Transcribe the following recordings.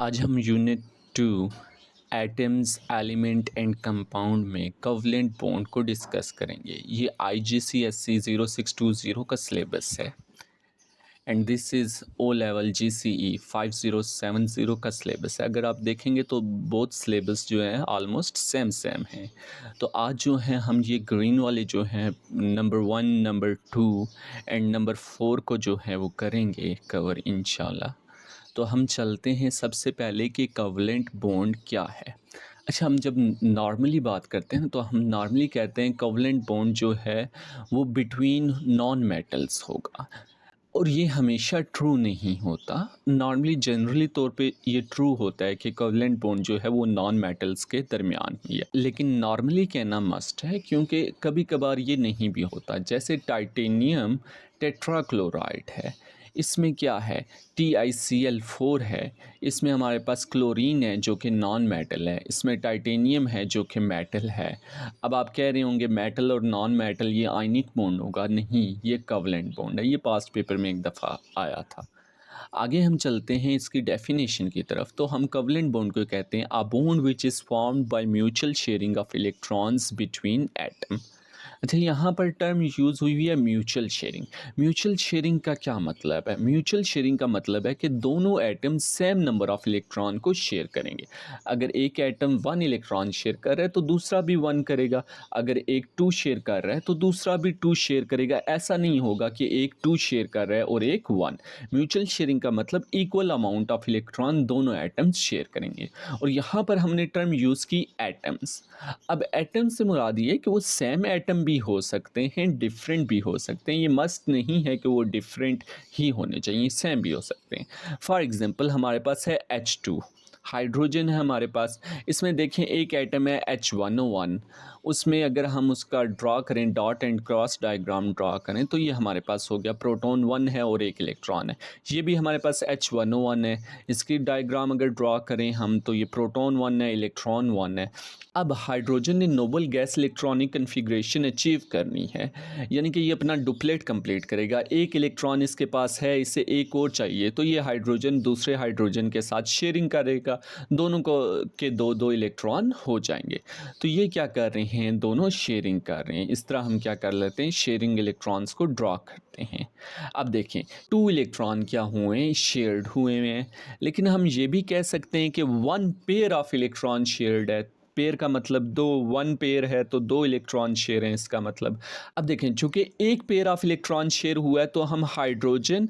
आज हम unit 2 atoms element and compound में कोवलेंट बॉन्ड को डिस्कस करेंगे। ये IGCSE 0620 का सिलेबस है and this is O level GCE 5070 का सिलेबस है। अगर आप देखेंगे तो बोथ सिलेबस जो है ऑलमोस्ट सेम हैं। तो आज जो है हम ये ग्रीन वाले जो हैं नंबर 1, नंबर 2 एंड नंबर 4 को जो है वो करेंगे कवर इंशाल्लाह। तो हम चलते हैं सबसे पहले कि कोवलेंट बॉन्ड क्या है। अच्छा, हम जब नॉर्मली बात करते हैं तो हम नॉर्मली कहते हैं कोवलेंट बॉन्ड जो है वो बिटवीन नॉन मेटल्स होगा, और ये हमेशा ट्रू नहीं होता। नॉर्मली जनरली तौर पे ये ट्रू होता है कि कोवलेंट बॉन्ड जो है वो नॉन मेटल्स के दरमियान ही है, लेकिन नॉर्मली कहना मस्ट है क्योंकि कभी कभार ये नहीं भी होता। जैसे टाइटेनियम टेट्राक्लोराइड है, इसमें क्या है TiCl4 है, इसमें हमारे पास क्लोरीन है जो कि नॉन मेटल है, इसमें टाइटेनियम है जो कि मेटल है। अब आप कह रहे होंगे मेटल और नॉन मेटल ये आयनिक बॉन्ड होगा, नहीं, ये कोवलेंट बॉन्ड है। ये पास्ट पेपर में एक दफ़ा आया था। आगे हम चलते हैं इसकी डेफिनेशन की तरफ। तो हम कोवलेंट बॉन्ड को कहते हैं a bond which is formed by mutual sharing of electrons between atom. अच्छा, यहाँ पर टर्म यूज़ हुई है म्यूचुअल शेयरिंग। म्यूचुअल शेयरिंग का क्या मतलब है? म्यूचुअल शेयरिंग का मतलब है कि दोनों atom same number of electron को शेयर करेंगे। अगर एक एटम 1 इलेक्ट्रॉन शेयर कर रहा है तो दूसरा भी 1 करेगा। अगर एक 2 शेयर कर रहा है तो दूसरा भी 2 शेयर करेगा। ऐसा नहीं होगा कि एक 2 शेयर कर रहा है और एक 1। म्यूचुअल शेयरिंग का मतलब इक्वल अमाउंट ऑफ इलेक्ट्रॉन दोनों एटम्स शेयर करेंगे। और यहाँ पर हमने टर्म यूज़ की एटम्स। अब एटम से मुराद ये है कि वो सेम एटम भी हो सकते हैं, डिफरेंट भी हो सकते हैं। ये मस्ट नहीं है कि वो डिफरेंट ही होने चाहिए, सेम भी हो सकते हैं। फॉर एग्ज़ाम्पल हमारे पास है H2, हाइड्रोजन है हमारे पास। इसमें देखें एक एटम है H1O1, उसमें अगर हम उसका ड्रा करें, dot and cross diagram draw करें, तो ये हमारे पास हो गया प्रोटॉन 1 है और एक इलेक्ट्रॉन है। ये भी हमारे पास H1O1 है, इसकी डायग्राम अगर ड्रा करें हम तो ये प्रोटॉन 1 है, इलेक्ट्रॉन 1 है। अब हाइड्रोजन ने noble gas electronic configuration achieve करनी है, यानी कि ये अपना डुप्लेट कंप्लीट करेगा। एक इलेक्ट्रॉन इसके पास है, इसे एक और चाहिए, तो ये हाइड्रोजन दूसरे हाइड्रोजन के साथ शेयरिंग करेगा, दोनों को के दो दो इलेक्ट्रॉन हो जाएंगे। तो ये क्या कर रहे हैं, दोनों शेयरिंग कर रहे हैं। इस तरह हम क्या कर लेते हैं, शेयरिंग इलेक्ट्रॉन्स को ड्रॉ करते हैं। अब देखें 2 इलेक्ट्रॉन क्या हुए, शेयर्ड हुए हैं, लेकिन हम ये भी कह सकते हैं कि 1 पेयर ऑफ इलेक्ट्रॉन शेयर्ड है। पेयर का मतलब 2, 1 पेयर है तो 2 इलेक्ट्रॉन शेयर हैं इसका मतलब। अब देखें चूँकि एक पेयर ऑफ इलेक्ट्रॉन शेयर हुआ है तो हम हाइड्रोजन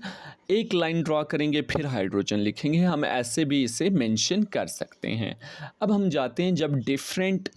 एक लाइन ड्रॉ करेंगे, फिर हाइड्रोजन लिखेंगे। हम ऐसे भी इसे मेंशन कर सकते हैं। अब हम जाते हैं जब डिफरेंट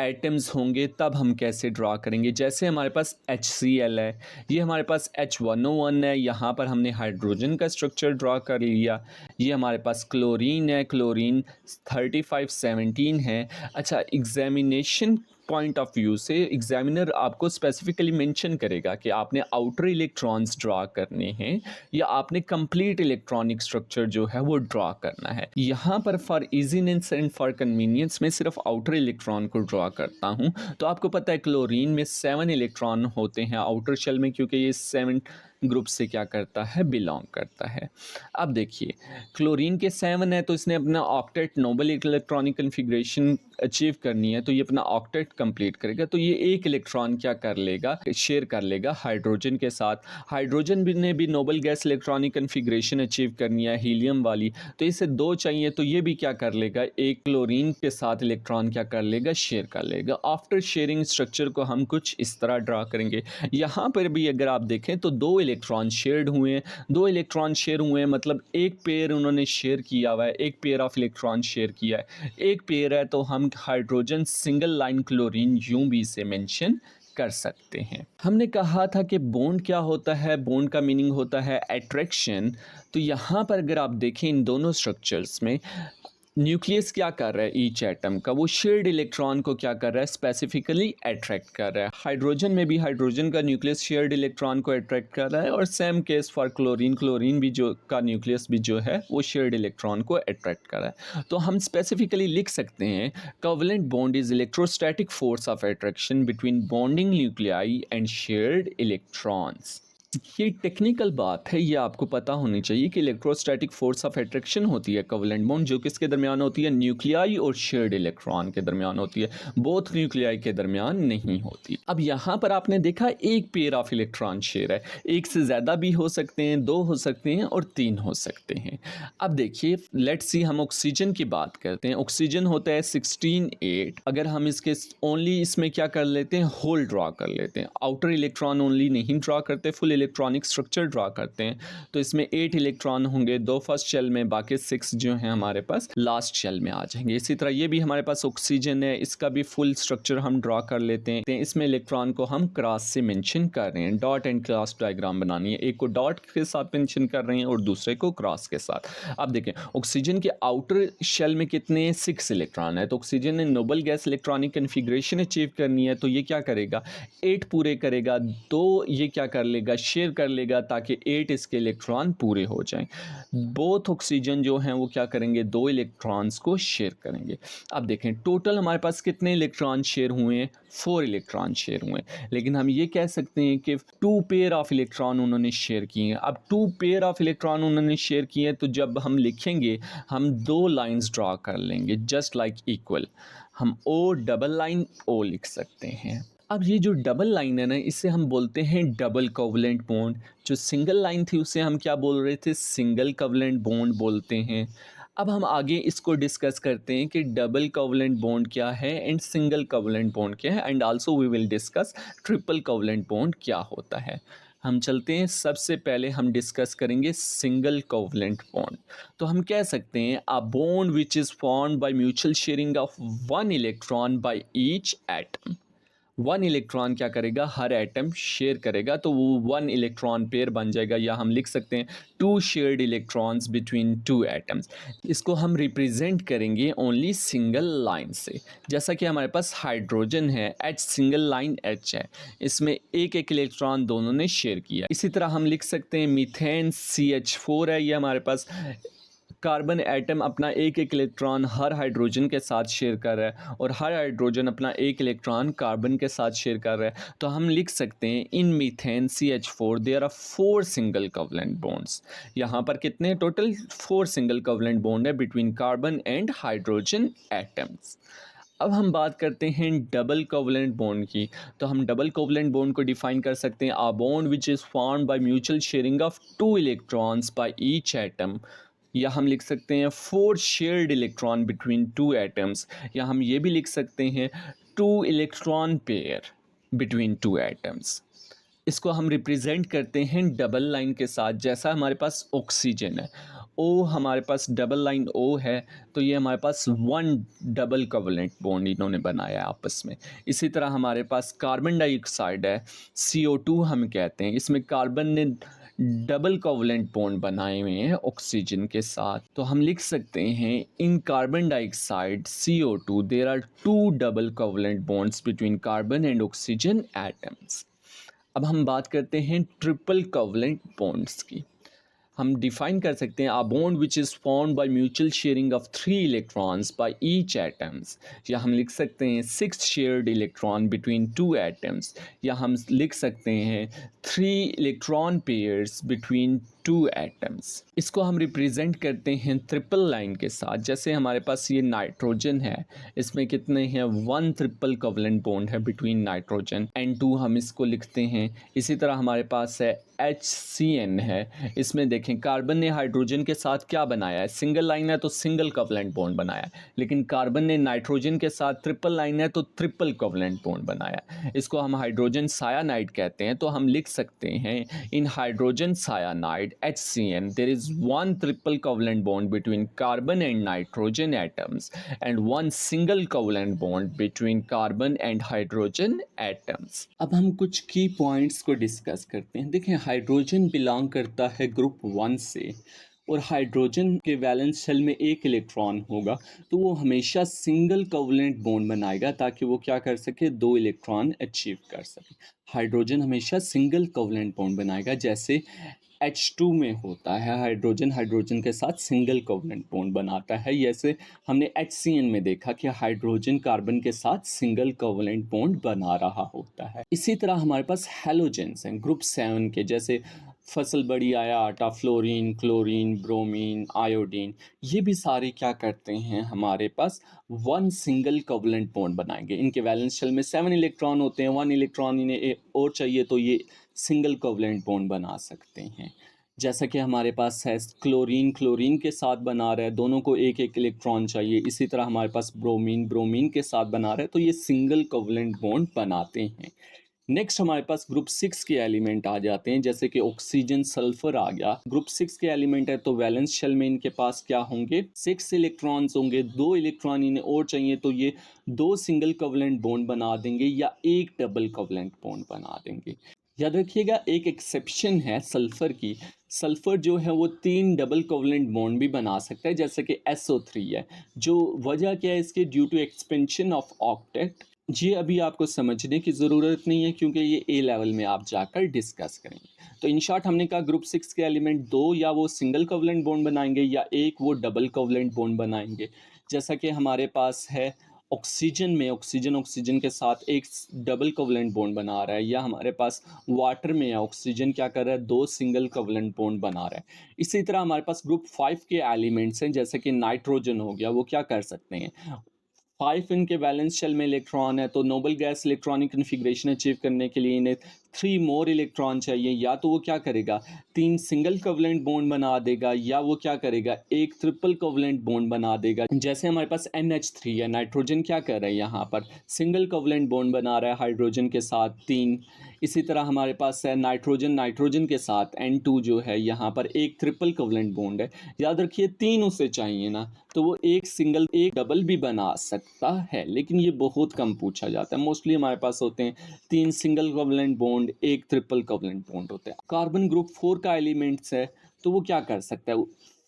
एटम्स होंगे तब हम कैसे ड्रा करेंगे। जैसे हमारे पास HCl है, ये हमारे पास H1O1 है, यहाँ पर हमने हाइड्रोजन का स्ट्रक्चर ड्रा कर लिया। ये हमारे पास क्लोरीन है, क्लोरीन 3517 है। अच्छा, एग्जामिनेशन पॉइंट ऑफ व्यू से एग्जामिनर आपको स्पेसिफिकली मेंशन करेगा कि आपने आउटर इलेक्ट्रॉन्स ड्रा करने हैं या आपने कंप्लीट इलेक्ट्रॉनिक स्ट्रक्चर जो है वो ड्रा करना है। यहाँ पर for easiness and for convenience मैं सिर्फ आउटर इलेक्ट्रॉन को ड्रा करता हूँ। तो आपको पता है क्लोरीन में 7 इलेक्ट्रॉन होते हैं आउटर शेल में, क्योंकि ये 7 ग्रुप से क्या करता है, बिलोंग करता है। अब देखिए क्लोरीन के 7 है तो इसने अपना octet noble electronic configuration achieve करनी है, तो ये अपना ऑक्टेट कंप्लीट करेगा। तो ये एक इलेक्ट्रॉन क्या कर लेगा, शेयर कर लेगा हाइड्रोजन के साथ। हाइड्रोजन भी ने भी noble gas electronic configuration achieve करनी है, हीलियम वाली, तो इसे 2 चाहिए, तो ये भी क्या कर लेगा, एक क्लोरीन के साथ इलेक्ट्रॉन क्या कर लेगा, शेयर कर लेगा। आफ्टर शेयरिंग स्ट्रक्चर को हम कुछ इस तरह ड्रा करेंगे। यहाँ पर भी अगर आप देखें तो 2 इलेक्ट्रॉन शेयर्ड हुए हैं, 2 इलेक्ट्रॉन शेयर हुए हैं मतलब एक पेयर उन्होंने शेयर किया हुआ है, एक पेयर ऑफ इलेक्ट्रॉन शेयर किया है। एक पेयर है तो हम हाइड्रोजन सिंगल लाइन क्लोरीन यूं भी इसे मेंशन कर सकते हैं। हमने कहा था कि बॉन्ड क्या होता है, बॉन्ड का मीनिंग होता है अट्रैक्शन। तो यहाँ पर अगर आप देखें इन दोनों स्ट्रक्चर्स में न्यूक्लियस क्या कर रहा है, ईच एटम का वो शेयर्ड इलेक्ट्रॉन को क्या कर रहा है, स्पेसिफिकली अट्रैक्ट कर रहा है। हाइड्रोजन में भी हाइड्रोजन का न्यूक्लियस शेयर्ड इलेक्ट्रॉन को अट्रैक्ट कर रहा है, और same case for chlorine, chlorine भी जो का न्यूक्लियस भी जो है वो शेयर्ड इलेक्ट्रॉन को अट्रैक्ट कर रहा है। तो हम स्पेसिफिकली लिख सकते हैं covalent bond is electrostatic force of attraction between bonding nuclei and shared electrons. ये टेक्निकल बात है, ये आपको पता होनी चाहिए कि इलेक्ट्रोस्टैटिक फोर्स ऑफ अट्रैक्शन होती है कोवेलेंट बॉन्ड, जो किसके दरमियान होती है, न्यूक्लियाई और शेयर्ड इलेक्ट्रॉन के दरमियान होती है, बोथ न्यूक्लियाई के दरमियान नहीं होती। अब यहाँ पर आपने देखा एक पेयर ऑफ इलेक्ट्रॉन शेयर है, एक से ज़्यादा भी हो सकते हैं, दो हो सकते हैं और तीन हो सकते हैं। अब देखिए लेट्स सी, हम ऑक्सीजन की बात करते हैं। ऑक्सीजन होता है 16 8। अगर हम इसके ओनली इसमें क्या कर लेते हैं, होल ड्रा कर लेते हैं, आउटर इलेक्ट्रॉन ओनली नहीं ड्रा करते, फुल इलेक्ट्रॉनिक स्ट्रक्चर ड्रा करते हैं, तो इसमें 8 इलेक्ट्रॉन होंगे, 2 फर्स्ट शेल में, बाकी 6 जो हैं हमारे पास लास्ट शेल में आ जाएंगे। इसी तरह ये भी हमारे पास ऑक्सीजन है, इसका भी फुल स्ट्रक्चर हम ड्रा कर लेते हैं। इसमें इलेक्ट्रॉन को हम क्रॉस से मेंशन कर रहे हैं, डॉट एंड क्रॉस डायग्राम बनानी है, एक को डॉट के साथ मेंशन कर रहे हैं और दूसरे को क्रॉस के साथ। अब देखें ऑक्सीजन के आउटर शेल में कितने 6 इलेक्ट्रॉन है, तो ऑक्सीजन ने noble gas electronic configuration achieve करनी है, तो ये क्या करेगा, 8 पूरे करेगा, 2 ये क्या कर लेगा, शेयर कर लेगा, ताकि 8 इसके इलेक्ट्रॉन पूरे हो जाएं। बोथ ऑक्सीजन जो हैं वो क्या करेंगे, 2 इलेक्ट्रॉन्स को शेयर करेंगे। अब देखें टोटल हमारे पास कितने इलेक्ट्रॉन शेयर हुए हैं, 4 इलेक्ट्रॉन शेयर हुए हैं, लेकिन हम ये कह सकते हैं कि 2 पेयर ऑफ इलेक्ट्रॉन उन्होंने शेयर किए हैं। अब 2 पेयर ऑफ इलेक्ट्रॉन उन्होंने शेयर किए हैं, तो जब हम लिखेंगे हम 2 लाइंस ड्रा कर लेंगे, जस्ट लाइक इक्वल, हम ओ डबल लाइन ओ लिख सकते हैं। अब ये जो डबल लाइन है ना, इसे हम बोलते हैं डबल कोवेलेंट बॉन्ड। जो सिंगल लाइन थी उसे हम क्या बोल रहे थे, सिंगल कोवेलेंट बॉन्ड बोलते हैं। अब हम आगे इसको डिस्कस करते हैं कि डबल कोवेलेंट बॉन्ड क्या है एंड सिंगल कोवेलेंट बॉन्ड क्या है, and also we will discuss triple covalent bond क्या होता है। हम चलते हैं, सबसे पहले हम डिस्कस करेंगे सिंगल कोवेलेंट बॉन्ड। तो हम कह सकते हैं a bond which is formed by mutual sharing of 1 electron by each atom. 1 electron क्या करेगा, हर एटम शेयर करेगा, तो वो 1 इलेक्ट्रॉन पेयर बन जाएगा, या हम लिख सकते हैं 2 शेयर्ड इलेक्ट्रॉन्स बिटवीन 2 एटम्स। इसको हम रिप्रेजेंट करेंगे ओनली सिंगल लाइन से। जैसा कि हमारे पास हाइड्रोजन है, H सिंगल लाइन H है, इसमें एक एक इलेक्ट्रॉन दोनों ने शेयर किया। इसी तरह हम लिख सकते हैं मीथेन CH4 है, ये हमारे पास कार्बन एटम अपना एक एक इलेक्ट्रॉन हर हाइड्रोजन के साथ शेयर कर रहा है, और हर हाइड्रोजन अपना एक इलेक्ट्रॉन कार्बन के साथ शेयर कर रहा है। तो हम लिख सकते हैं in methane CH4 there are 4 single covalent bonds. यहाँ पर कितने टोटल 4 सिंगल कोवेलेंट बॉन्ड है between carbon and hydrogen atoms. अब हम बात करते हैं डबल कोवेलेंट बॉन्ड की। तो हम डबल कोवेलेंट बॉन्ड को डिफाइन कर सकते हैं, a bond which is formed by mutual sharing of 2 electrons by each atom, या हम लिख सकते हैं 4 शेयर्ड इलेक्ट्रॉन बिटवीन 2 एटम्स, या हम ये भी लिख सकते हैं 2 इलेक्ट्रॉन पेयर बिटवीन 2 एटम्स। इसको हम रिप्रेजेंट करते हैं डबल लाइन के साथ। जैसा हमारे पास ऑक्सीजन है, ओ हमारे पास डबल लाइन ओ है, तो ये हमारे पास 1 डबल कोवेलेंट बॉन्ड इन्होंने बनाया है आपस में। इसी तरह हमारे पास कार्बन डाइऑक्साइड है, CO2 हम कहते हैं, इसमें कार्बन ने डबल कोवेलेंट बॉन्ड बनाए हुए हैं ऑक्सीजन के साथ। तो हम लिख सकते हैं in carbon dioxide CO2 there are 2 double covalent bonds between carbon and oxygen atoms. अब हम बात करते हैं ट्रिपल कोवेलेंट बॉन्ड्स की। हम डिफाइन कर सकते हैं, a bond which is formed by mutual sharing of 3 electrons by each atoms, या हम लिख सकते हैं 6 शेयर्ड इलेक्ट्रॉन बिटवीन 2 एटम्स, या हम लिख सकते हैं 3 इलेक्ट्रॉन पेयर्स बिटवीन 2 एटम्स। इसको हम रिप्रेजेंट करते हैं ट्रिपल लाइन के साथ। जैसे हमारे पास ये नाइट्रोजन है, इसमें कितने हैं, 1 ट्रिपल कोवेलेंट बॉन्ड है बिटवीन नाइट्रोजन एंड 2, हम इसको लिखते हैं। इसी तरह हमारे पास है HCN है, इसमें देखें कार्बन ने हाइड्रोजन के साथ क्या बनाया है, सिंगल लाइन है तो सिंगल कोवेलेंट बॉन्ड बनाया है, लेकिन कार्बन ने नाइट्रोजन के साथ ट्रिपल लाइन है तो ट्रिपल कोवेलेंट बॉन्ड बनाया है। इसको हम हाइड्रोजन सायानाइड कहते हैं। तो हम लिख सकते हैं इन hydrogen सायानाइड HCN there is 1 triple covalent bond between carbon and nitrogen atoms and 1 single covalent bond between carbon and hydrogen atoms। अब हम कुछ की पॉइंट्स को डिस्कस करते हैं। देखें हाइड्रोजन बिलोंग करता है ग्रुप 1 से, और हाइड्रोजन के वैलेंस शेल में एक इलेक्ट्रॉन होगा, तो वो हमेशा सिंगल कोवेलेंट बॉन्ड बनाएगा ताकि वो क्या कर सके, 2 इलेक्ट्रॉन अचीव कर सके। हाइड्रोजन हमेशा सिंगल कोवेलेंट बॉन्ड बनाएगा। जैसे H2 में होता है, हाइड्रोजन हाइड्रोजन के साथ सिंगल कोवलेंट बॉन्ड बनाता है। जैसे हमने HCN में देखा कि हाइड्रोजन कार्बन के साथ सिंगल कोवलेंट बॉन्ड बना रहा होता है। इसी तरह हमारे पास हैलोजेंस हैं ग्रुप 7 के, जैसे फसल बड़ी आया आटा, फ्लोरीन, क्लोरीन, ब्रोमीन, आयोडीन, ये भी सारे क्या करते हैं हमारे पास वन सिंगल कोवलेंट बॉन्ड बनाएंगे। इनके वैलेंस शेल में 7 इलेक्ट्रॉन होते हैं, 1 इलेक्ट्रॉन इन्हें और चाहिए तो ये सिंगल कोवलेंट बॉन्ड बना सकते हैं। जैसा कि हमारे पास है क्लोरीन क्लोरीन के साथ बना रहा है, दोनों को एक एक इलेक्ट्रॉन चाहिए। इसी तरह हमारे पास ब्रोमीन ब्रोमीन के साथ बना रहा है, तो ये सिंगल कोवलेंट बॉन्ड बनाते हैं। नेक्स्ट हमारे पास ग्रुप 6 के एलिमेंट आ जाते हैं, जैसे कि ऑक्सीजन सल्फर आ गया। ग्रुप 6 के एलिमेंट है तो वैलेंस शेल में इनके पास क्या होंगे, 6 इलेक्ट्रॉन्स होंगे, 2 इलेक्ट्रॉन इन्हें और चाहिए तो ये 2 सिंगल कोवलेंट बॉन्ड बना देंगे या एक डबल कोवलेंट बॉन्ड बना देंगे। याद रखिएगा एक एक्सेप्शन है सल्फर की, सल्फर जो है वो 3 डबल कोवलेंट बॉन्ड भी बना सकता है, जैसे कि SO3 है। जो वजह क्या है इसके, due to expansion of octet. ये अभी आपको समझने की ज़रूरत नहीं है क्योंकि ये A लेवल में आप जाकर डिस्कस करेंगे। तो इन शॉर्ट हमने कहा ग्रुप 6 के एलिमेंट 2 या वो सिंगल कोवलेंट बॉन्ड बनाएंगे या एक वो डबल कोवलेंट बॉन्ड बनाएंगे। जैसा कि हमारे पास है ऑक्सीजन में, ऑक्सीजन ऑक्सीजन के साथ एक डबल कोवलेंट बॉन्ड बना रहा है, या हमारे पास वाटर में है, ऑक्सीजन क्या कर रहा है, 2 सिंगल कोवलेंट बॉन्ड बना रहा है। इसी तरह हमारे पास ग्रुप 5 के एलिमेंट्स हैं, जैसे कि नाइट्रोजन हो गया, वो क्या कर सकते हैं, 5 इनके वैलेंस शेल में इलेक्ट्रॉन है, तो noble gas electronic configuration achieve करने के लिए इन्हें 3 मोर इलेक्ट्रॉन चाहिए। या तो वो क्या करेगा, 3 सिंगल कोवलेंट बॉन्ड बना देगा, या वो क्या करेगा, एक ट्रिपल कोवलेंट बॉन्ड बना देगा। जैसे हमारे पास NH3 है, नाइट्रोजन क्या कर रहा है, यहाँ पर सिंगल कोवलेंट बॉन्ड बना रहा है हाइड्रोजन के साथ 3। इसी तरह हमारे पास है नाइट्रोजन नाइट्रोजन के साथ N2 जो है, यहाँ पर एक ट्रिपल कोवलेंट बॉन्ड है। याद रखिए 3 उसे चाहिए ना, तो वो एक सिंगल एक डबल भी बना सकता है, लेकिन ये बहुत कम पूछा जाता है। मोस्टली हमारे पास होते हैं 3 सिंगल कोवलेंट बॉन्ड, एक ट्रिपल कोवलेंट बॉन्ड होता है। कार्बन ग्रुप 4 का एलिमेंट्स है, तो वो क्या कर सकता है,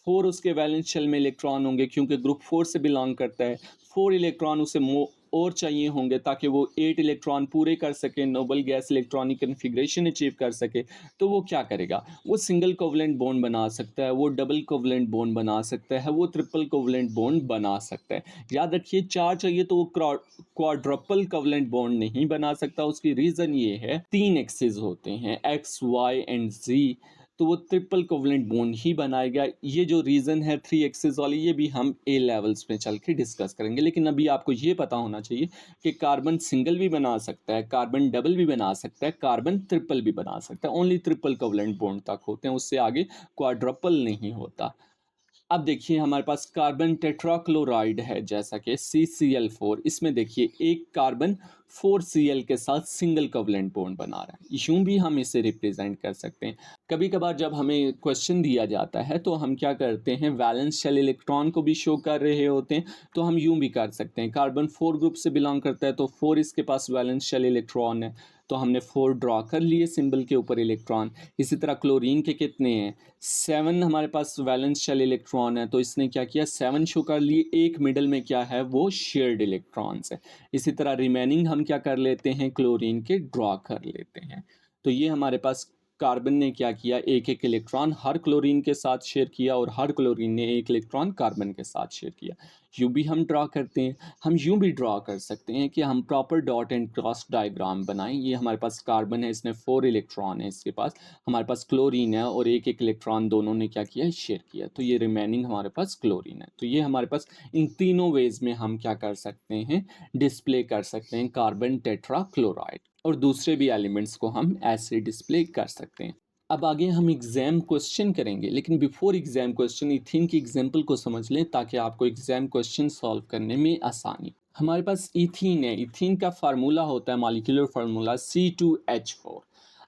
4 उसके वैलेंस शेल में इलेक्ट्रॉन होंगे क्योंकि ग्रुप 4 से बिलोंग करता है, 4 इलेक्ट्रॉन उसे और चाहिए होंगे ताकि वो 8 इलेक्ट्रॉन पूरे कर सके, noble gas electronic configuration achieve कर सके। तो वो क्या करेगा, वो सिंगल कोवलेंट बॉन्ड बना सकता है, वो डबल कोवलेंट बॉन्ड बना सकता है, वो ट्रिपल कोवलेंट बॉन्ड बना सकता है। याद रखिए 4 चाहिए तो वो क्वाड्रपल कोवलेंट बॉन्ड नहीं बना सकता। उसकी रीज़न ये है 3 एक्सिस होते हैं, X, Y एंड Z, तो वो ट्रिपल कोवलेंट बॉन्ड ही बनाएगा। ये जो रीज़न है 3 एक्सिस वाली, ये भी हम A लेवल्स में चल के डिस्कस करेंगे। लेकिन अभी आपको ये पता होना चाहिए कि कार्बन सिंगल भी बना सकता है, कार्बन डबल भी बना सकता है, कार्बन ट्रिपल भी बना सकता है। ओनली ट्रिपल कोवलेंट बॉन्ड तक होते हैं, उससे आगे क्वाड्रपल नहीं होता। अब देखिए हमारे पास कार्बन टेट्राक्लोराइड है, जैसा कि CCl4। इसमें देखिए एक कार्बन 4Cl के साथ सिंगल कोवलेंट बॉन्ड बना रहा है। यूं भी हम इसे रिप्रेजेंट कर सकते हैं। कभी कभार जब हमें क्वेश्चन दिया जाता है तो हम क्या करते हैं, वैलेंस शेल इलेक्ट्रॉन को भी शो कर रहे होते हैं, तो हम यूं भी कर सकते हैं। कार्बन 4 ग्रुप से बिलोंग करता है तो 4 इसके पास वैलेंस शेल इलेक्ट्रॉन है, तो हमने 4 ड्रॉ कर लिए सिंबल के ऊपर इलेक्ट्रॉन। इसी तरह क्लोरीन के कितने हैं, 7 हमारे पास वैलेंस शेल इलेक्ट्रॉन है, तो इसने क्या किया, 7 शो कर लिए। एक मिडल में क्या है, वो शेयर्ड इलेक्ट्रॉन्स है। इसी तरह रिमेनिंग हम क्या कर लेते हैं, क्लोरीन के ड्रॉ कर लेते हैं। तो ये हमारे पास कार्बन ने क्या किया, एक एक इलेक्ट्रॉन हर क्लोरीन के साथ शेयर किया और हर क्लोरीन ने एक इलेक्ट्रॉन कार्बन के साथ शेयर किया। यूं भी हम ड्रॉ करते हैं। हम यूं भी ड्रॉ कर सकते हैं कि हम proper dot and cross diagram बनाएं। ये हमारे पास कार्बन है, इसने 4 इलेक्ट्रॉन है इसके पास, हमारे पास क्लोरीन है और एक एक इलेक्ट्रॉन दोनों ने क्या किया, शेयर किया, तो ये रिमेनिंग हमारे पास क्लोरीन है। तो ये हमारे पास इन तीनों वेज में हम क्या कर सकते हैं, डिस्प्ले कर सकते हैं कार्बन टेट्राक्लोराइड, और दूसरे भी एलिमेंट्स को हम ऐसे डिस्प्ले कर सकते हैं। अब आगे हम एग्जाम क्वेश्चन करेंगे, लेकिन बिफोर एग्जाम क्वेश्चन इथीन की एग्जाम्पल को समझ लें ताकि आपको एग्जाम क्वेश्चन सॉल्व करने में आसानी। हमारे पास इथीन है, इथीन का फार्मूला होता है, मॉलिक्यूलर फार्मूला C2H4।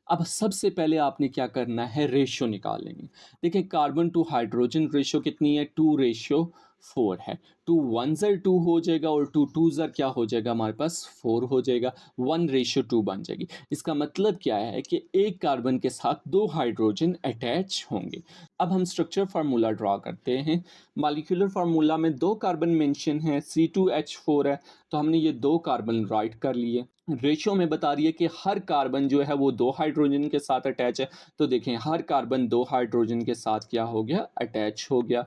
अब सबसे पहले आपने क्या करना है, रेशियो निकालेंगे। देखिए कार्बन टू हाइड्रोजन रेशियो कितनी है, 2:4 है। टू वन ज़र टू हो जाएगा और टू टू ज़र क्या हो जाएगा, हमारे पास 4 हो जाएगा, 1:2 बन जाएगी। इसका मतलब क्या है कि एक कार्बन के साथ 2 हाइड्रोजन अटैच होंगे। अब हम स्ट्रक्चर फार्मूला ड्रा करते हैं। मॉलिक्यूलर फार्मूला में 2 कार्बन मेंशन है, C2H4 है, तो हमने ये 2 कार्बन राइट कर लिए। रेशियो में बता रही है कि हर कार्बन जो है वो 2 हाइड्रोजन के साथ अटैच है, तो देखें हर कार्बन 2 हाइड्रोजन के साथ क्या हो गया, अटैच हो गया।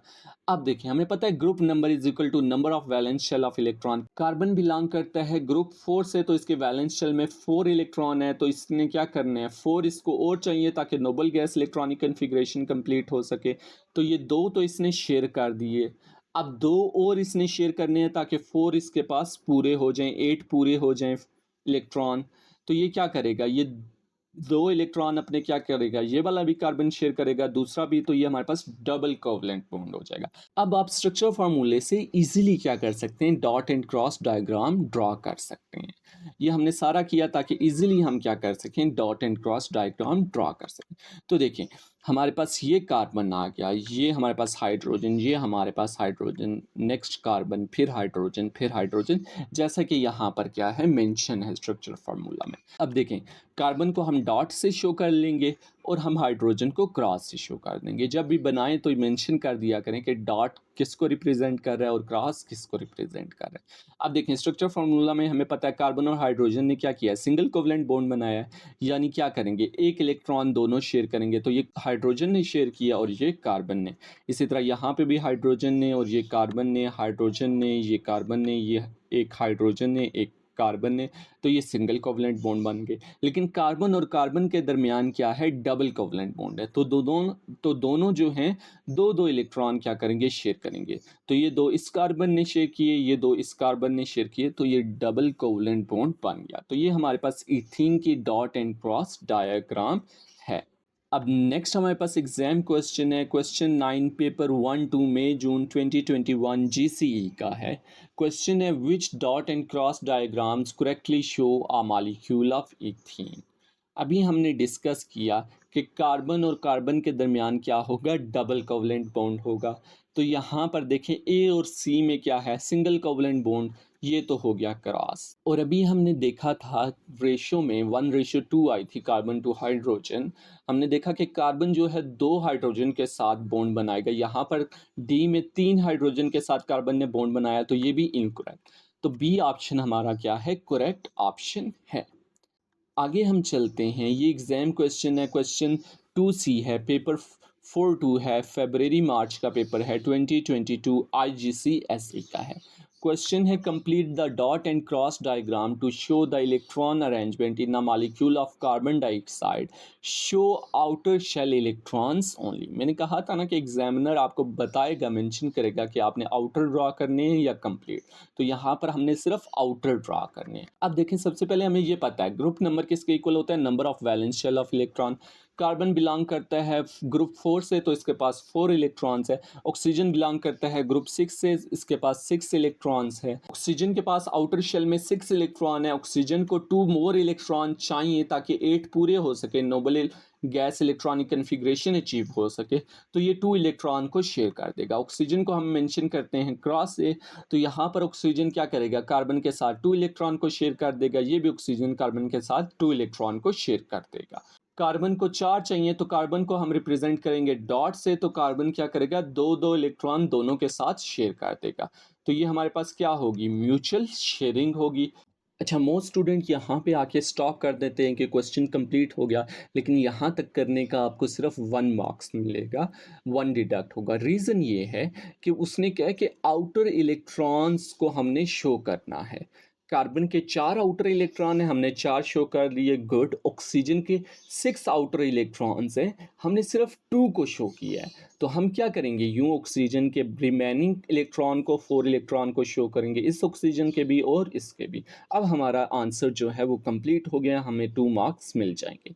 अब देखें हमें पता है group number is equal to number of valence shell of electron. Carbon belong करता है ग्रुप 4 से, तो इसके वैलेंस शेल में 4 इलेक्ट्रॉन है, तो इसने क्या करना है, 4 इसको और चाहिए ताकि noble gas electronic configuration complete हो सके। तो ये 2 तो इसने शेयर कर दिए, अब 2 और इसने शेयर करने हैं ताकि 4 इसके पास पूरे हो जाएं, 8 पूरे हो जाएं इलेक्ट्रॉन। तो ये क्या करेगा, ये 2 इलेक्ट्रॉन अपने क्या करेगा, ये वाला भी कार्बन शेयर करेगा, दूसरा भी, तो ये हमारे पास डबल कोवलेंट बॉन्ड हो जाएगा। अब आप स्ट्रक्चर फार्मूले से इजीली क्या कर सकते हैं, dot and cross diagram draw कर सकते हैं। ये हमने सारा किया ताकि इजीली हम क्या कर सकें, dot and cross diagram draw कर सकें। तो देखें हमारे पास ये कार्बन आ गया, ये हमारे पास हाइड्रोजन, ये हमारे पास हाइड्रोजन, नेक्स्ट कार्बन, फिर हाइड्रोजन, फिर हाइड्रोजन, जैसा कि यहाँ पर क्या है मेंशन है स्ट्रक्चर फार्मूला में। अब देखें कार्बन को हम डॉट से शो कर लेंगे और हम हाइड्रोजन को क्रॉस से शो कर देंगे। जब भी बनाएं तो मेंशन कर दिया करें कि डॉट किसको रिप्रेजेंट कर रहा है और क्रॉस किसको रिप्रेजेंट कर रहा है। अब देखें स्ट्रक्चर फार्मूला में हमें पता है कार्बन और हाइड्रोजन ने क्या किया है, सिंगल कोवलेंट बॉन्ड बनाया है, यानी क्या करेंगे, एक इलेक्ट्रॉन दोनों शेयर करेंगे। तो ये हाइड्रोजन ने शेयर किया और ये कार्बन ने। इसी तरह यहाँ पे भी हाइड्रोजन ने और ये कार्बन ने, हाइड्रोजन ने, ये कार्बन ने, ये एक हाइड्रोजन ने, एक कार्बन ने, तो ये सिंगल कोवलेंट बॉन्ड बन गए। लेकिन कार्बन और कार्बन के दरमियान क्या है, डबल कोवलेंट बॉन्ड है, तो दोनों जो हैं दो दो इलेक्ट्रॉन क्या करेंगे, शेयर करेंगे। तो ये 2 इस कार्बन ने शेयर किए, ये 2 इस कार्बन ने शेयर किए, तो ये डबल कोवलेंट बॉन्ड बन गया। तो ये हमारे पास इथीन की डॉट एंड क्रॉस डायग्राम है। अब नेक्स्ट हमारे पास एग्जाम क्वेश्चन है, question 9 paper 1-2 May June 2021 GCE का है। क्वेश्चन है which dot and cross diagrams correctly show a molecule of ethene. अभी हमने डिस्कस किया कि कार्बन और कार्बन के दरमियान क्या होगा, डबल कोवलेंट बॉन्ड होगा। तो यहाँ पर देखें ए और सी में क्या है, सिंगल कोवलेंट बॉन्ड, ये तो हो गया क्रॉस। और अभी हमने देखा था रेशो में 1:2 आई थी कार्बन टू हाइड्रोजन। हमने देखा कि कार्बन जो है 2 हाइड्रोजन के साथ बॉन्ड बनाएगा, यहाँ पर डी में 3 हाइड्रोजन के साथ कार्बन ने बॉन्ड बनाया, तो ये भी इनकरेक्ट। तो बी ऑप्शन हमारा क्या है, करेक्ट ऑप्शन है। आगे हम चलते हैं, ये एग्जाम क्वेश्चन है, क्वेश्चन 2C है, पेपर 4-2 है, फरवरी मार्च का पेपर है, 2022 IGCSE का है। क्वेश्चन है complete the dot and cross diagram to show the electron arrangement in a molecule of carbon dioxide, show outer shell electrons only. मैंने कहा था ना कि एग्जामिनर आपको बताएगा, मेंशन करेगा कि आपने आउटर ड्रा करने हैं या कंप्लीट, तो यहाँ पर हमने सिर्फ आउटर ड्रा करने हैं। अब देखें सबसे पहले हमें ये पता है ग्रुप नंबर किसके इक्वल होता है, number of valence shell of electron. Carbon belong करता है ग्रुप 4 से, तो इसके पास 4 इलेक्ट्रॉन्स है। ऑक्सीजन बिलोंग करता है ग्रुप 6 से, इसके पास 6 इलेक्ट्रॉन्स है। ऑक्सीजन के पास आउटर शेल में 6 इलेक्ट्रॉन है, ऑक्सीजन को 2 मोर इलेक्ट्रॉन चाहिए ताकि 8 पूरे हो सके, noble gas electronic configuration achieve हो सके। तो ये 2 इलेक्ट्रॉन को शेयर कर देगा। ऑक्सीजन को हम मेंशन करते हैं क्रॉस से, तो यहाँ पर ऑक्सीजन क्या करेगा, कार्बन के साथ 2 इलेक्ट्रॉन को शेयर कर देगा, ये भी ऑक्सीजन कार्बन के साथ 2 इलेक्ट्रॉन को शेयर कर देगा। कार्बन को 4 चाहिए, तो कार्बन को हम रिप्रेजेंट करेंगे डॉट से, तो कार्बन क्या करेगा, 2 इलेक्ट्रॉन दोनों के साथ शेयर कर देगा। तो ये हमारे पास क्या होगी, म्यूचुअल शेयरिंग होगी। अच्छा, मोस्ट स्टूडेंट यहाँ पे आके स्टॉप कर देते हैं कि क्वेश्चन कंप्लीट हो गया, लेकिन यहाँ तक करने का आपको सिर्फ 1 मार्क्स मिलेगा, 1 डिडक्ट होगा। रीज़न ये है कि उसने क्या है कि आउटर इलेक्ट्रॉन्स को हमने शो करना है। कार्बन के 4 आउटर इलेक्ट्रॉन हैं, हमने 4 शो कर लिए, गुड। ऑक्सीजन के 6 आउटर इलेक्ट्रॉन्स हैं, हमने सिर्फ 2 को शो किया है। तो हम क्या करेंगे, यूँ ऑक्सीजन के रिमेनिंग इलेक्ट्रॉन को, 4 इलेक्ट्रॉन को शो करेंगे, इस ऑक्सीजन के भी और इसके भी। अब हमारा आंसर जो है वो कंप्लीट हो गया, हमें 2 मार्क्स मिल जाएंगे।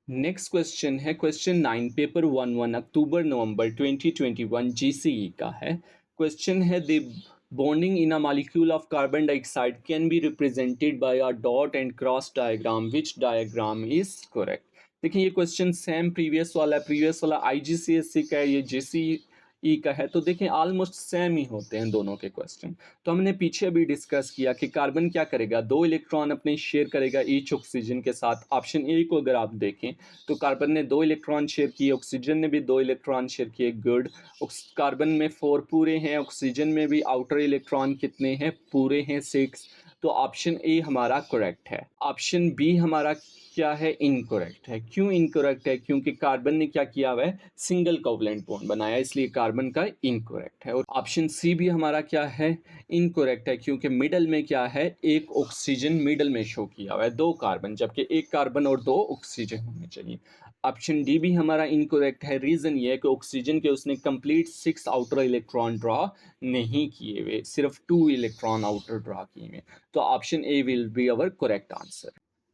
नेक्स्ट क्वेश्चन है क्वेश्चन 9 पेपर 1-1 अक्टूबर नवंबर 2021 GCE का है। क्वेश्चन है the bonding in a molecule of carbon dioxide can be represented by a dot and cross diagram, which diagram is correct। देखिए ये क्वेश्चन सेम प्रीवियस वाला IGCSE का है, ये GCE ई का है। तो देखें ऑलमोस्ट सेम ही होते हैं दोनों के क्वेश्चन। तो हमने पीछे भी डिस्कस किया कि कार्बन क्या करेगा, 2 इलेक्ट्रॉन अपने शेयर करेगा ईच ऑक्सीजन के साथ। ऑप्शन ए को अगर आप देखें तो कार्बन ने 2 इलेक्ट्रॉन शेयर किए, ऑक्सीजन ने भी 2 इलेक्ट्रॉन शेयर किए, गुड। कार्बन में 4 पूरे हैं, ऑक्सीजन में भी आउटर इलेक्ट्रॉन कितने हैं, पूरे हैं 6। तो ऑप्शन ए हमारा करेक्ट है। ऑप्शन बी हमारा क्या है, इनकरेक्ट है। क्यों इनकरेक्ट है? क्योंकि कार्बन ने क्या किया हुआ है, सिंगल कोवलेंट बॉन्ड बनाया, इसलिए कार्बन का इनकरेक्ट है। और ऑप्शन सी भी हमारा क्या है, इनकरेक्ट है, क्योंकि मिडल में क्या है, एक ऑक्सीजन मिडल में शो किया हुआ है, 2 कार्बन, जबकि एक कार्बन और 2 ऑक्सीजन होने चाहिए। ऑप्शन डी भी हमारा इनकरेक्ट है। रीजन ये है कि ऑक्सीजन के उसने कंप्लीट 6 आउटर इलेक्ट्रॉन ड्रॉ नहीं किए हुए, सिर्फ 2 इलेक्ट्रॉन आउटर ड्रॉ किए हुए। तो option A will be our correct answer.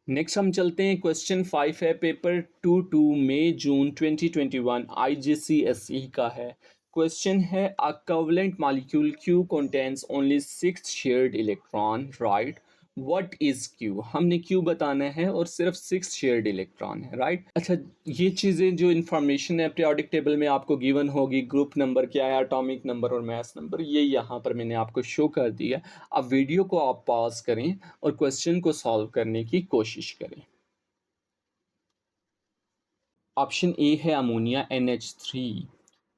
Next हम चलते हैं, क्वेश्चन 5 है, पेपर 2 मई जून 2021 IGCSE का है। क्वेश्चन है, a covalent molecule Q contains only 6 shared electron, right? What is Q? हमने Q बताना है और सिर्फ 6 शेयर्ड इलेक्ट्रॉन है, राइट? अच्छा, ये चीज़ें जो इन्फॉर्मेशन है पीरियोडिक टेबल में आपको गिवन होगी, ग्रुप नंबर क्या है, एटॉमिक नंबर और मास नंबर, ये यहाँ पर मैंने आपको शो कर दिया। अब वीडियो को आप पॉज करें और क्वेश्चन को सॉल्व करने की कोशिश करें। ऑप्शन ए है अमोनिया NH3।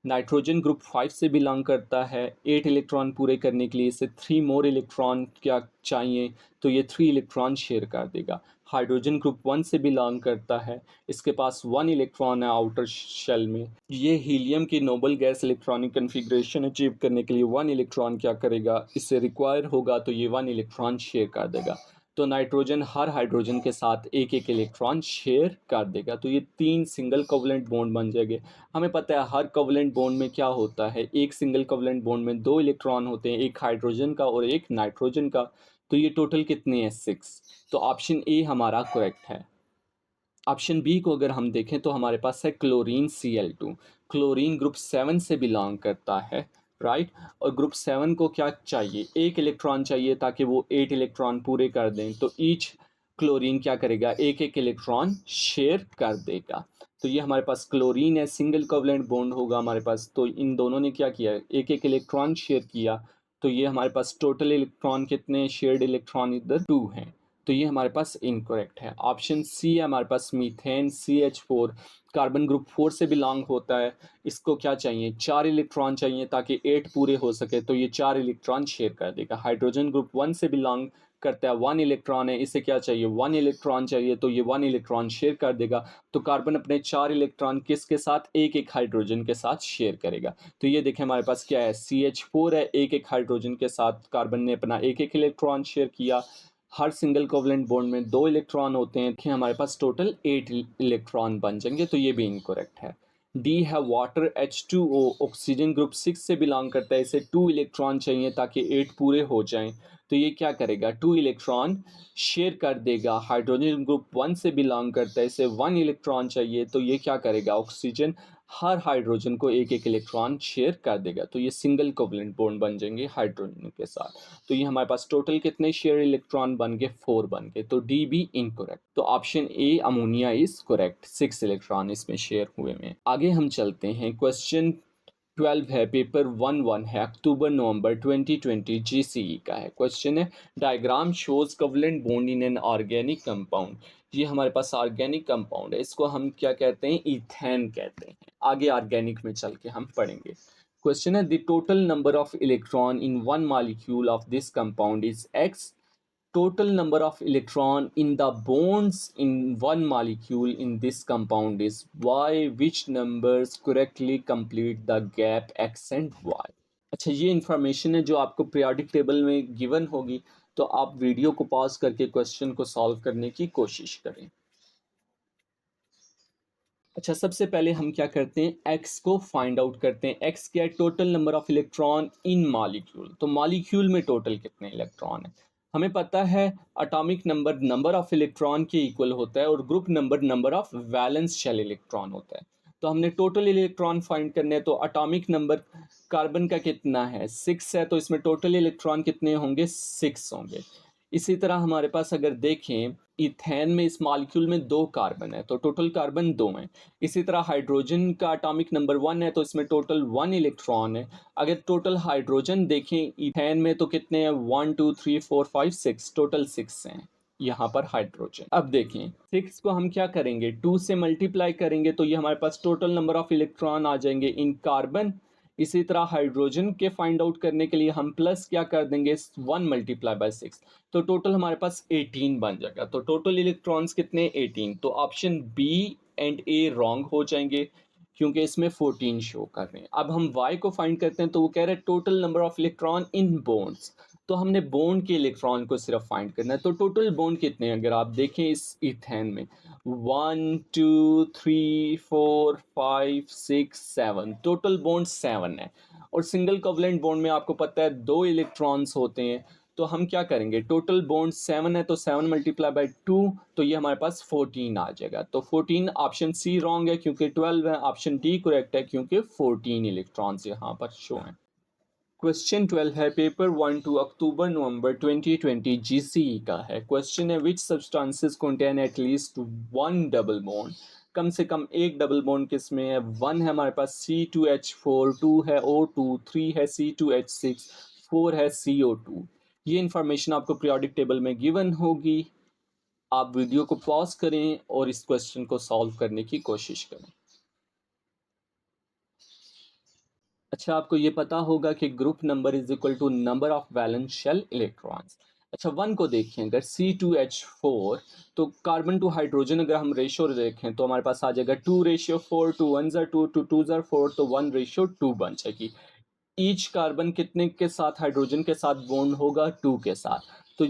नाइट्रोजन ग्रुप 5 से बिलोंग करता है, 8 इलेक्ट्रॉन पूरे करने के लिए इसे 3 मोर इलेक्ट्रॉन क्या चाहिए, तो ये 3 इलेक्ट्रॉन शेयर कर देगा। हाइड्रोजन ग्रुप 1 से बिलोंग करता है, इसके पास 1 इलेक्ट्रॉन है आउटर शेल में। ये हीलियम की noble gas electronic configuration achieve करने के लिए 1 इलेक्ट्रॉन क्या करेगा, इससे रिक्वायर होगा, तो ये 1 इलेक्ट्रॉन शेयर कर देगा। तो नाइट्रोजन हर हाइड्रोजन के साथ एक एक इलेक्ट्रॉन शेयर कर देगा, तो ये 3 सिंगल कोवलेंट बॉन्ड बन जाएंगे। हमें पता है हर कोवलेंट बॉन्ड में क्या होता है, एक सिंगल कोवलेंट बॉन्ड में 2 इलेक्ट्रॉन होते हैं, एक हाइड्रोजन का और एक नाइट्रोजन का। तो ये टोटल कितने हैं, 6। तो ऑप्शन ए हमारा करेक्ट है। ऑप्शन बी को अगर हम देखें तो हमारे पास है क्लोरीन Cl2। क्लोरीन ग्रुप 7 से बिलोंग करता है, राइट? और ग्रुप 7 को क्या चाहिए, एक इलेक्ट्रॉन चाहिए ताकि वो 8 इलेक्ट्रॉन पूरे कर दें। तो ईच क्लोरीन क्या करेगा, एक एक इलेक्ट्रॉन शेयर कर देगा। तो ये हमारे पास क्लोरीन है, सिंगल कोवलेंट बॉन्ड होगा हमारे पास। तो इन दोनों ने क्या किया, एक एक इलेक्ट्रॉन शेयर किया। तो ये हमारे पास टोटल इलेक्ट्रॉन कितने, शेयर्ड इलेक्ट्रॉन इधर 2 हैं। तो ये हमारे पास इनकरेक्ट है। ऑप्शन सी है हमारे पास मीथेन CH4, कार्बन ग्रुप 4 से बिलोंग होता है। इसको क्या चाहिए, 4 इलेक्ट्रॉन चाहिए ताकि 8 पूरे हो सके, तो ये 4 इलेक्ट्रॉन शेयर कर देगा। हाइड्रोजन ग्रुप 1 से बिलोंग करता है, 1 इलेक्ट्रॉन है, इसे क्या चाहिए, 1 इलेक्ट्रॉन चाहिए, तो ये 1 इलेक्ट्रॉन शेयर कर देगा। तो कार्बन अपने 4 इलेक्ट्रॉन किसके साथ, एक एक हाइड्रोजन के साथ शेयर करेगा। तो ये देखें हमारे पास क्या है, CH4 है, एक एक हाइड्रोजन के साथ कार्बन ने अपना एक एक इलेक्ट्रॉन शेयर किया। हर सिंगल कोवलेंट बॉन्ड में 2 इलेक्ट्रॉन होते हैं, कि हमारे पास टोटल 8 इलेक्ट्रॉन बन जाएंगे। तो ये भी इनकरेक्ट है। डी है वाटर H2O, ऑक्सीजन ग्रुप 6 से बिलोंग करता है, इसे 2 इलेक्ट्रॉन चाहिए ताकि 8 पूरे हो जाएं। तो ये क्या करेगा, 2 इलेक्ट्रॉन शेयर कर देगा। हाइड्रोजन ग्रुप 1 से बिलोंग करता है, इसे 1 इलेक्ट्रॉन चाहिए, तो ये क्या करेगा, ऑक्सीजन हर हाइड्रोजन को एक एक इलेक्ट्रॉन शेयर कर देगा। तो ये सिंगल कोवलेंट बॉन्ड बन जाएंगे हाइड्रोजन के साथ। तो ये हमारे पास टोटल कितने शेयर इलेक्ट्रॉन बन गए, 4 बन गए। तो डी भी इनकरेक्ट। तो option A ammonia is correct, 6 electron इसमें शेयर हुए हैं। आगे हम चलते हैं, क्वेश्चन 12 है, पेपर 1 है, अक्टूबर नवंबर 2020 GCE का है। क्वेश्चन है, diagram shows covalent bond in an organic compound. ये हमारे पास ऑर्गेनिक कंपाउंड है, इसको हम क्या कहते हैं, इथेन कहते हैं। आगे ऑर्गेनिक में चल के हम पढ़ेंगे। क्वेश्चन है, the total number of electron in one molecule of this compound is X। Total number of electron in the bonds in one molecule in this compound is Y. Which numbers correctly complete the gap X and Y? अच्छा, ये information है जो आपको periodic table में given होगी। तो आप video को पॉज करके क्वेश्चन को सॉल्व करने की कोशिश करें। अच्छा, सबसे पहले हम क्या करते हैं, एक्स को फाइंड आउट करते हैं। एक्स क्या है, total number of electron in molecule. तो मॉलिक्यूल में टोटल कितने इलेक्ट्रॉन है, हमें पता है atomic number number of electron के इक्वल होता है, और group number number of valence shell electron होता है। तो हमने टोटल इलेक्ट्रॉन फाइंड करने हैं। तो एटॉमिक नंबर कार्बन का कितना है, 6 है, तो इसमें टोटल इलेक्ट्रॉन कितने होंगे, 6 होंगे। इसी तरह हमारे पास अगर देखें इथेन में इस मॉलिक्यूल में 2 कार्बन है, तो टोटल कार्बन 2 हैं। इसी तरह हाइड्रोजन का एटॉमिक नंबर 1 है, तो इसमें टोटल 1 इलेक्ट्रॉन है। अगर टोटल हाइड्रोजन देखें इथेन में तो कितने हैं, 1 2 3 4 5 6, टोटल 6 हैं यहाँ पर हाइड्रोजन। अब देखें 6 को हम क्या करेंगे, 2 से मल्टीप्लाई करेंगे तो ये हमारे पास टोटल नंबर ऑफ इलेक्ट्रॉन आ जाएंगे इन कार्बन। इसी तरह हाइड्रोजन के फाइंड आउट करने के लिए हम प्लस क्या कर देंगे, 1 मल्टीप्लाई बाय 6, तो टोटल हमारे पास 18 बन जाएगा। तो टोटल इलेक्ट्रॉन्स कितने, 18। तो option B and A wrong हो जाएंगे क्योंकि इसमें 14 शो कर रहे हैं। अब हम y को फाइंड करते हैं, तो वो कह रहे हैं total number of electron in bonds, तो हमने बॉन्ड के इलेक्ट्रॉन को सिर्फ फाइंड करना है। तो टोटल बॉन्ड कितने हैं अगर आप देखें इस इथेन में, 1 2 3 4 5 6 7, टोटल बॉन्ड 7 है। और सिंगल कोवलेंट बॉन्ड में आपको पता है 2 इलेक्ट्रॉन्स होते हैं, तो हम क्या करेंगे, टोटल बॉन्ड 7 है तो 7 मल्टीप्लाई बाई 2, तो ये हमारे पास 14 आ जाएगा। तो 14, ऑप्शन सी रॉन्ग है क्योंकि 12 है, ऑप्शन डी करेक्ट है क्योंकि 14 इलेक्ट्रॉन्स यहाँ पर शो हैं। क्वेश्चन 12 है, पेपर 1 2 अक्टूबर नवंबर 2020 जीसीई का है। क्वेश्चन है, which substances contain at least 1 double bond, कम से कम एक डबल बॉन्ड किस में है। 1 है हमारे पास C2H4, 2 है O2, 3 है C2H6, 4 है CO2। ये इन्फॉर्मेशन आपको पीरियोडिक टेबल में गिवन होगी। आप वीडियो को पॉज करें और इस क्वेश्चन को सॉल्व करने की कोशिश करें। अच्छा, आपको ये पता होगा कि group number is equal to number of valence shell electrons. अच्छा, 1 को देखें अगर C2H4, तो कार्बन टू हाइड्रोजन अगर हम रेशियो देखें तो हमारे पास आ जाएगा 2:4, 2 1 2, 2 2 4, तो 1:2 बन जाएगी। ईच कार्बन कितने के साथ हाइड्रोजन के साथ बॉन्ड होगा, 2 के साथ। तो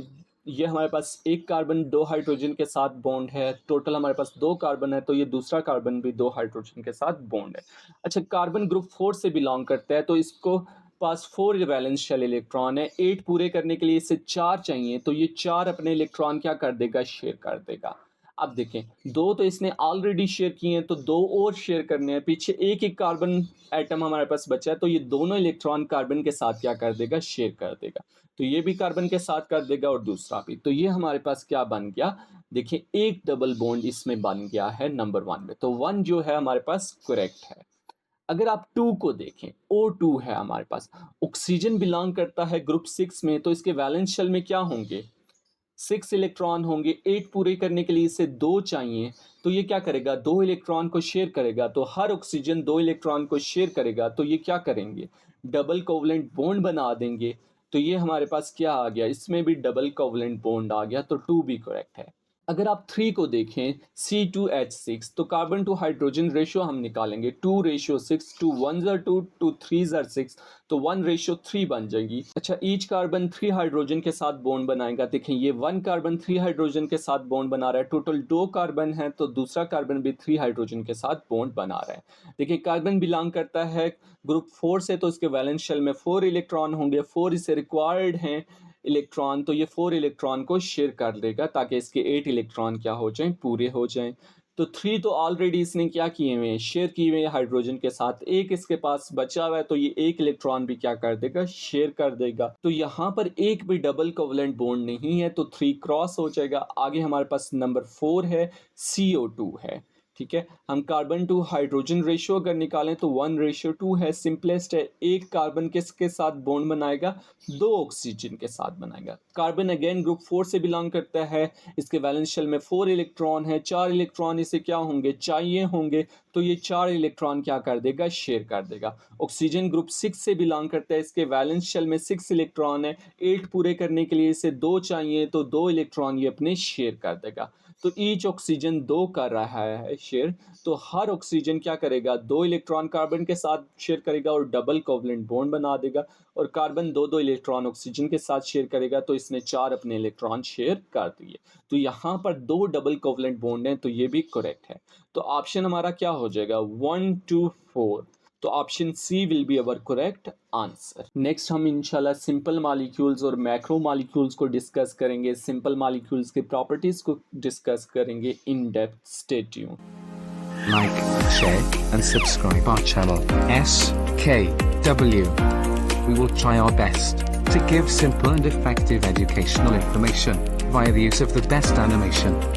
ये हमारे पास एक कार्बन 2 हाइड्रोजन के साथ बॉन्ड है, टोटल हमारे पास 2 कार्बन है, तो ये दूसरा कार्बन भी 2 हाइड्रोजन के साथ बॉन्ड है। अच्छा, कार्बन ग्रुप 4 से बिलोंग करता है, तो इसको पास 4 वैलेंस शेल इलेक्ट्रॉन है। 8 पूरे करने के लिए इसे 4 चाहिए, तो ये 4 अपने इलेक्ट्रॉन क्या कर देगा, शेयर कर देगा। अब देखें 2 तो इसने ऑलरेडी शेयर किए हैं, तो 2 और शेयर करने हैं। पीछे एक ही कार्बन एटम हमारे पास बचा है, तो ये दोनों इलेक्ट्रॉन कार्बन के साथ क्या कर देगा, शेयर कर देगा। तो ये भी कार्बन के साथ कर देगा और दूसरा भी। तो ये हमारे पास क्या बन गया, देखिए एक डबल बॉन्ड इसमें बन गया है नंबर 1 में। तो 1 जो है हमारे पास करेक्ट है। अगर आप 2 को देखें, O2 है हमारे पास, ऑक्सीजन बिलोंग करता है ग्रुप 6 में, तो इसके वैलेंस शेल में क्या होंगे, 6 इलेक्ट्रॉन होंगे। 8 पूरे करने के लिए इसे 2 चाहिए, तो ये क्या करेगा, 2 इलेक्ट्रॉन को शेयर करेगा। तो हर ऑक्सीजन 2 इलेक्ट्रॉन को शेयर करेगा, तो ये क्या करेंगे, डबल कोवलेंट बॉन्ड बना देंगे। तो ये हमारे पास क्या आ गया, इसमें भी डबल कोवलेंट बॉन्ड आ गया, तो 2 भी करेक्ट है। अगर आप 3 को देखें, C2H6, तो कार्बन टू हाइड्रोजन रेशियो हम निकालेंगे, 2:6, 2 1 2, 2 3 6, तो 1:3 बन जाएगी। अच्छा, ईच कार्बन 3 हाइड्रोजन के साथ बॉन्ड बनाएगा। देखें ये 1 कार्बन 3 हाइड्रोजन के साथ बॉन्ड बना रहा है, टोटल 2 कार्बन है, तो दूसरा कार्बन भी 3 हाइड्रोजन के साथ बॉन्ड बना रहा है। देखिए कार्बन बिलोंग करता है ग्रुप 4 से, तो इसके वैलेंस शेल में 4 इलेक्ट्रॉन होंगे, 4 इसे रिक्वायर्ड हैं इलेक्ट्रॉन, तो ये 4 इलेक्ट्रॉन को शेयर कर लेगा ताकि इसके 8 इलेक्ट्रॉन क्या हो जाएं, पूरे हो जाएं। तो 3 तो ऑलरेडी इसने क्या किए हुए हैं, शेयर किए हुए हैं हाइड्रोजन के साथ। एक इसके पास बचा हुआ है, तो ये एक इलेक्ट्रॉन भी क्या कर देगा, शेयर कर देगा। तो यहाँ पर एक भी डबल कोवलेंट बॉन्ड नहीं है, तो 3 क्रॉस हो जाएगा। आगे हमारे पास नंबर 4 है, CO2 है। ठीक है, हम कार्बन टू हाइड्रोजन रेशियो अगर निकालें तो 1:2 है, सिंपलेस्ट है। एक कार्बन किसके साथ बॉन्ड बनाएगा, 2 ऑक्सीजन के साथ बनाएगा। कार्बन अगेन ग्रुप 4 से बिलोंग करता है, इसके वैलेंस शेल में 4 इलेक्ट्रॉन है, 4 इलेक्ट्रॉन इसे क्या होंगे, चाहिए होंगे, तो ये 4 इलेक्ट्रॉन क्या कर देगा, शेयर कर देगा। ऑक्सीजन ग्रुप 6 से बिलोंग करता है, इसके वैलेंस शेल में 6 इलेक्ट्रॉन है, 8 पूरे करने के लिए इसे 2 चाहिए, तो 2 इलेक्ट्रॉन ये अपने शेयर कर देगा। तो ईच ऑक्सीजन 2 कर रहा है शेयर, तो हर ऑक्सीजन क्या करेगा, 2 इलेक्ट्रॉन कार्बन के साथ शेयर करेगा और डबल कोवलेंट बॉन्ड बना देगा। और कार्बन 2 इलेक्ट्रॉन ऑक्सीजन के साथ शेयर करेगा, तो इसने 4 अपने इलेक्ट्रॉन शेयर कर दिए। तो यहाँ पर 2 डबल कोवलेंट बॉन्ड हैं, तो ये भी करेक्ट है। तो ऑप्शन हमारा क्या हो जाएगा, 1 2 4, तो option C will be our correct answer. Next हम इंशाल्लाह सिंपल मॉलिक्यूल्स और मैक्रो मॉलिक्यूल्स को डिस्कस करेंगे, सिंपल मॉलिक्यूल्स की प्रॉपर्टीज को डिस्कस करेंगे in depth. Stay tuned. Like, share, and subscribe our channel, SKW. We will try our best to give simple and effective educational information via the use of the best animation.